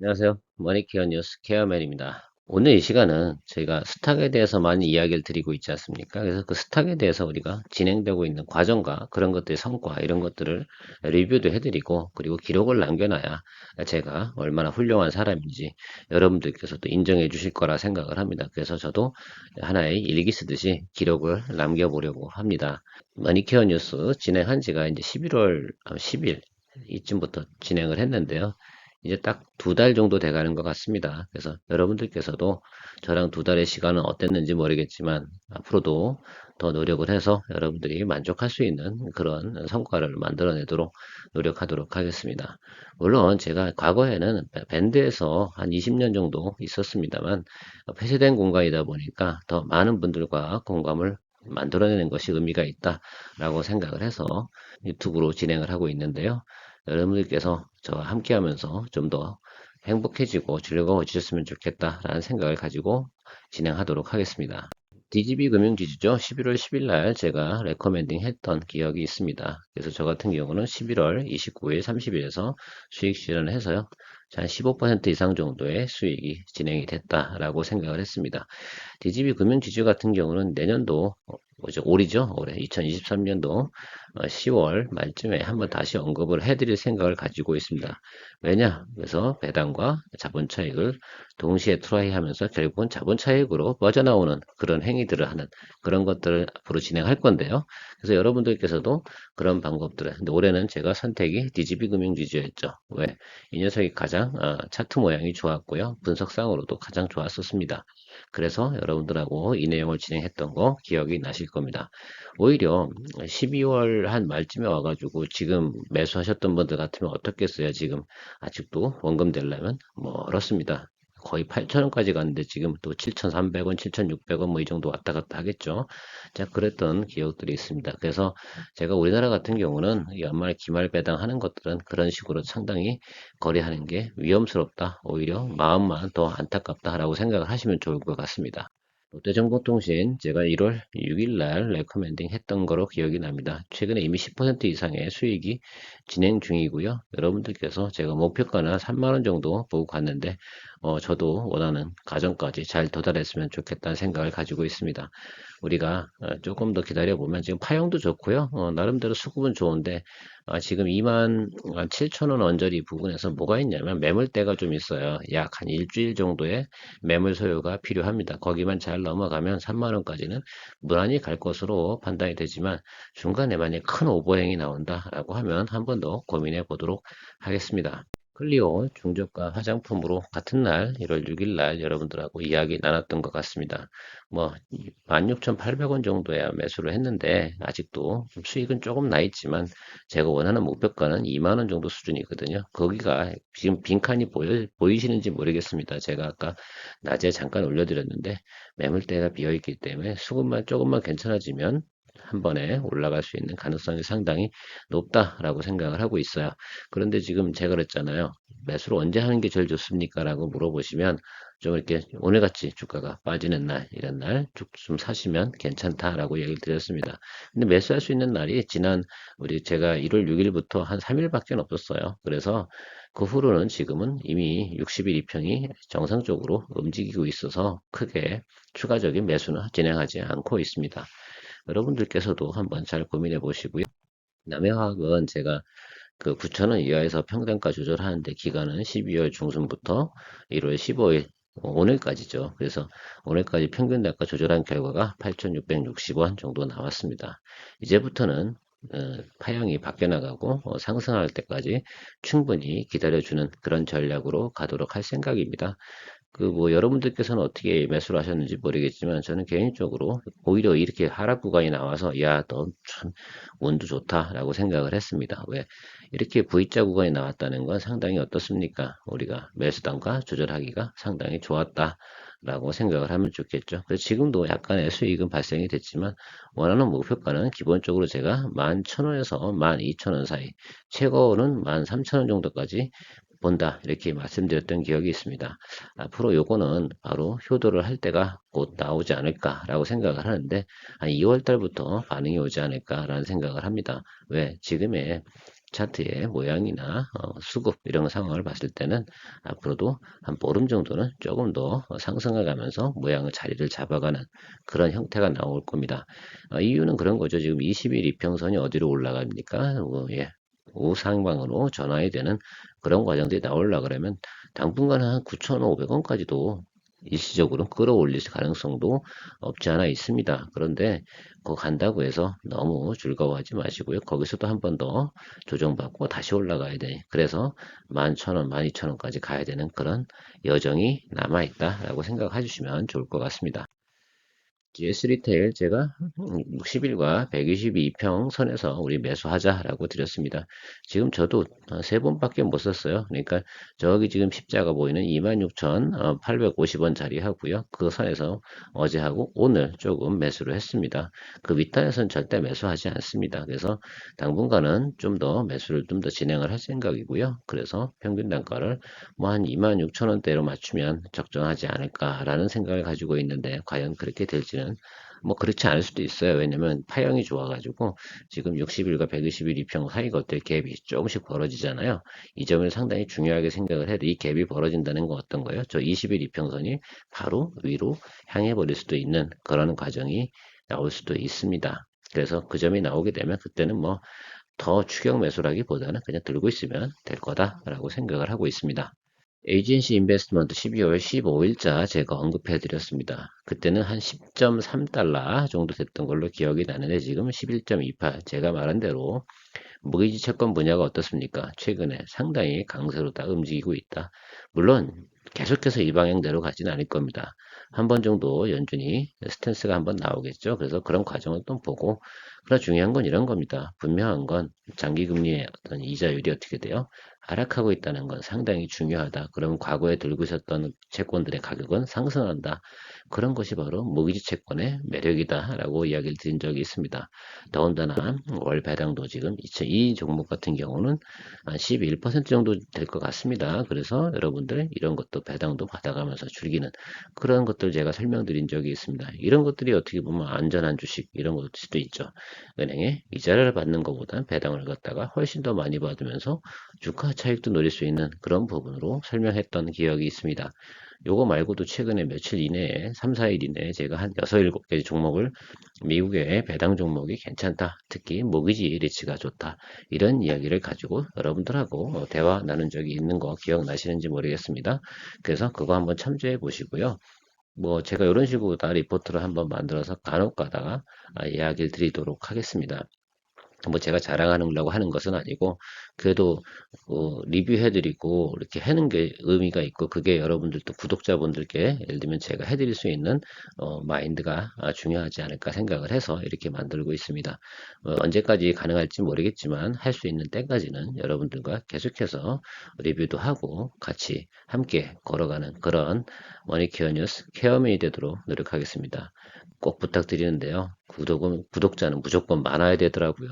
안녕하세요. 머니케어 뉴스 케어맨입니다. 오늘 이 시간은 저희가 스탁에 대해서 많이 이야기를 드리고 있지 않습니까? 그래서 그 스탁에 대해서 우리가 진행되고 있는 과정과 그런 것들의 성과, 이런 것들을 리뷰도 해드리고, 그리고 기록을 남겨놔야 제가 얼마나 훌륭한 사람인지 여러분들께서도 인정해 주실 거라 생각을 합니다. 그래서 저도 하나의 일기 쓰듯이 기록을 남겨보려고 합니다. 머니케어 뉴스 진행한 지가 이제 11월 10일 이쯤부터 진행을 했는데요. 이제 딱 2달 정도 돼가는 것 같습니다. 그래서 여러분들께서도 저랑 2달의 시간은 어땠는지 모르겠지만 앞으로도 더 노력을 해서 여러분들이 만족할 수 있는 그런 성과를 만들어내도록 노력하도록 하겠습니다. 물론 제가 과거에는 밴드에서 한 20년 정도 있었습니다만 폐쇄된 공간이다 보니까 더 많은 분들과 공감을 만들어내는 것이 의미가 있다라고 생각을 해서 유튜브로 진행을 하고 있는데요. 여러분들께서 저와 함께 하면서 좀 더 행복해지고 즐거워지셨으면 좋겠다라는 생각을 가지고 진행하도록 하겠습니다. DGB 금융지주죠. 11월 10일 날 제가 레커멘딩 했던 기억이 있습니다. 그래서 저 같은 경우는 11월 29일, 30일에서 수익 실현을 해서요. 한 15% 이상 정도의 수익이 진행이 됐다라고 생각을 했습니다. DGB 금융지주 같은 경우는 내년도 뭐죠? 올이죠. 올해 2023년도 10월 말쯤에 한번 다시 언급을 해드릴 생각을 가지고 있습니다. 왜냐? 그래서 배당과 자본 차익을 동시에 트라이하면서 결국은 자본 차익으로 빠져나오는 그런 행위들을 하는 그런 것들을 앞으로 진행할 건데요. 그래서 여러분들께서도 그런 방법들을, 근데 올해는 제가 선택이 DGB 금융지주였죠. 왜? 이 녀석이 가장 차트 모양이 좋았고요. 분석상으로도 가장 좋았었습니다. 그래서 여러분들하고 이 내용을 진행했던 거 기억이 나실 겁니다. 오히려 12월 한 말쯤에 와가지고 지금 매수하셨던 분들 같으면 어떻겠어요? 지금 아직도 원금 되려면 멀었습니다. 거의 8,000원까지 갔는데 지금 또 7,300원, 7,600원 뭐 이 정도 왔다 갔다 하겠죠. 자, 그랬던 기억들이 있습니다. 그래서 제가 우리나라 같은 경우는 연말 기말 배당하는 것들은 그런 식으로 상당히 거래하는 게 위험스럽다. 오히려 마음만 더 안타깝다라고 생각을 하시면 좋을 것 같습니다. 롯데정보통신 제가 1월 6일 날 레커멘딩 했던 거로 기억이 납니다. 최근에 이미 10% 이상의 수익이 진행 중이고요. 여러분들께서 제가 목표가는 3만 원 정도 보고 갔는데 저도 원하는 가정까지 잘 도달했으면 좋겠다는 생각을 가지고 있습니다. 우리가 조금 더 기다려보면 지금 파형도 좋고요. 나름대로 수급은 좋은데 지금 2만 7천 원 언저리 부근에서 뭐가 있냐면 매물대가 좀 있어요. 약 한 일주일 정도의 매물 소요가 필요합니다. 거기만 잘 넘어가면 3만 원까지는 무난히 갈 것으로 판단이 되지만 중간에 만약 큰 오버행이 나온다라고 하면 한 번 더 고민해 보도록 하겠습니다. 클리오 중저가 화장품으로 같은 날 1월 6일 날 여러분들하고 이야기 나눴던 것 같습니다. 뭐 16,800원 정도에 매수를 했는데 아직도 좀 수익은 조금 나 있지만 제가 원하는 목표가는 2만 원 정도 수준이거든요. 거기가 지금 빈칸이 보이시는지 모르겠습니다. 제가 아까 낮에 잠깐 올려드렸는데 매물대가 비어 있기 때문에 수급만 조금만 괜찮아지면 한 번에 올라갈 수 있는 가능성이 상당히 높다라고 생각을 하고 있어요. 그런데 지금 제가 그랬잖아요. 매수를 언제 하는 게 제일 좋습니까? 라고 물어보시면 좀 이렇게 오늘같이 주가가 빠지는 날, 이런 날 쭉 좀 사시면 괜찮다라고 얘기를 드렸습니다. 근데 매수할 수 있는 날이 지난 우리 제가 1월 6일부터 한 3일밖에 없었어요. 그래서 그 후로는 지금은 이미 60일 이평이 정상적으로 움직이고 있어서 크게 추가적인 매수는 진행하지 않고 있습니다. 여러분들께서도 한번 잘 고민해 보시고요. 남해화학은 제가 그 9,000원 이하에서 평단가 조절하는데 기간은 12월 중순부터 1월 15일 오늘까지죠. 그래서 오늘까지 평균 단가 조절한 결과가 8,660원 정도 나왔습니다. 이제부터는 파형이 바뀌어 나가고 상승할 때까지 충분히 기다려주는 그런 전략으로 가도록 할 생각입니다. 그 뭐 여러분들께서는 어떻게 매수를 하셨는지 모르겠지만 저는 개인적으로 오히려 이렇게 하락 구간이 나와서 야, 너 참 운도 좋다라고 생각을 했습니다. 왜? 이렇게 V자 구간이 나왔다는 건 상당히 어떻습니까? 우리가 매수단가 조절하기가 상당히 좋았다라고 생각을 하면 좋겠죠. 그래서 지금도 약간의 수익은 발생이 됐지만 원하는 목표가는 기본적으로 제가 11,000원에서 12,000원 사이, 최고는 13,000원 정도까지 본다 이렇게 말씀드렸던 기억이 있습니다. 앞으로 요거는 바로 효도를 할 때가 곧 나오지 않을까라고 생각을 하는데 한 2월 달부터 반응이 오지 않을까라는 생각을 합니다. 왜? 지금의 차트의 모양이나 수급 이런 상황을 봤을 때는 앞으로도 한 보름 정도는 조금 더 상승해 가면서 모양의 자리를 잡아가는 그런 형태가 나올 겁니다. 이유는 그런 거죠. 지금 20일 이평선이 어디로 올라갑니까? 예. 우상방으로 전환이 되는 그런 과정들이 나오려 그러면 당분간 한 9,500원까지도 일시적으로 끌어올릴 가능성도 없지 않아 있습니다. 그런데 그거 간다고 해서 너무 즐거워하지 마시고요. 거기서도 한 번 더 조정받고 다시 올라가야 돼. 그래서 11,000원, 12,000원까지 가야 되는 그런 여정이 남아있다라고 생각해 주시면 좋을 것 같습니다. GS 리테일 제가 60일과 122평 선에서 우리 매수하자라고 드렸습니다. 지금 저도 세 번밖에 못 썼어요. 그러니까 저기 지금 십자가 보이는 26,850원 자리 하고요. 그 선에서 어제하고 오늘 조금 매수를 했습니다. 그 윗단에서는 절대 매수하지 않습니다. 그래서 당분간은 좀 더 매수를 좀 더 진행을 할 생각이고요. 그래서 평균 단가를 뭐 한 26,000원대로 맞추면 적정하지 않을까라는 생각을 가지고 있는데 과연 그렇게 될지는 뭐 그렇지 않을 수도 있어요. 왜냐면 파형이 좋아가지고 지금 60일과 120일 이평 사이가 어때 갭이 조금씩 벌어지잖아요. 이 점을 상당히 중요하게 생각을 해도 이 갭이 벌어진다는 건 어떤 거예요? 저 20일 이평선이 바로 위로 향해 버릴 수도 있는 그런 과정이 나올 수도 있습니다. 그래서 그 점이 나오게 되면 그때는 뭐 더 추격 매수라기보다는 그냥 들고 있으면 될 거다라고 생각을 하고 있습니다. 에이전시 인베스트먼트 12월 15일자 제가 언급해 드렸습니다. 그때는 한 10.3달러 정도 됐던 걸로 기억이 나는데 지금 11.28 제가 말한 대로 모기지 채권 분야가 어떻습니까? 최근에 상당히 강세로 다 움직이고 있다. 물론 계속해서 이 방향대로 가지는 않을 겁니다. 한 번 정도 연준이 스탠스가 한번 나오겠죠. 그래서 그런 과정을 또 보고 그러나 중요한 건 이런 겁니다. 분명한 건 장기금리의 어떤 이자율이 어떻게 돼요? 하락하고 있다는 건 상당히 중요하다. 그럼 과거에 들고 있었던 채권들의 가격은 상승한다. 그런 것이 바로 모기지 채권의 매력이다라고 이야기를 드린 적이 있습니다. 더군다나 월 배당도 지금 이 종목 같은 경우는 한 11% 정도 될 것 같습니다. 그래서 여러분들 이런 것도 배당도 받아가면서 즐기는 그런 것들 제가 설명드린 적이 있습니다. 이런 것들이 어떻게 보면 안전한 주식 이런 것일 수도 있죠. 은행에 이자를 받는 것보다 배당을 갖다가 훨씬 더 많이 받으면서 주가 차익도 노릴 수 있는 그런 부분으로 설명했던 기억이 있습니다. 요거 말고도 최근에 며칠 이내에 3, 4일 이내에 제가 한 6, 7개 종목을 미국의 배당 종목이 괜찮다. 특히 모기지 리츠가 좋다. 이런 이야기를 가지고 여러분들하고 대화 나눈 적이 있는 거 기억나시는지 모르겠습니다. 그래서 그거 한번 참조해 보시고요. 뭐 제가 이런 식으로 다 리포트를 한번 만들어서 간혹 가다가 이야기를 드리도록 하겠습니다. 뭐 제가 자랑하려고 하는 것은 아니고 그래도 리뷰해드리고 이렇게 하는 게 의미가 있고 그게 여러분들도 구독자분들께 예를 들면 제가 해드릴 수 있는 마인드가 중요하지 않을까 생각을 해서 이렇게 만들고 있습니다. 언제까지 가능할지 모르겠지만 할 수 있는 때까지는 여러분들과 계속해서 리뷰도 하고 같이 함께 걸어가는 그런 머니케어 뉴스 케어맨이 되도록 노력하겠습니다. 꼭 부탁드리는데요. 구독자는 무조건 많아야 되더라고요.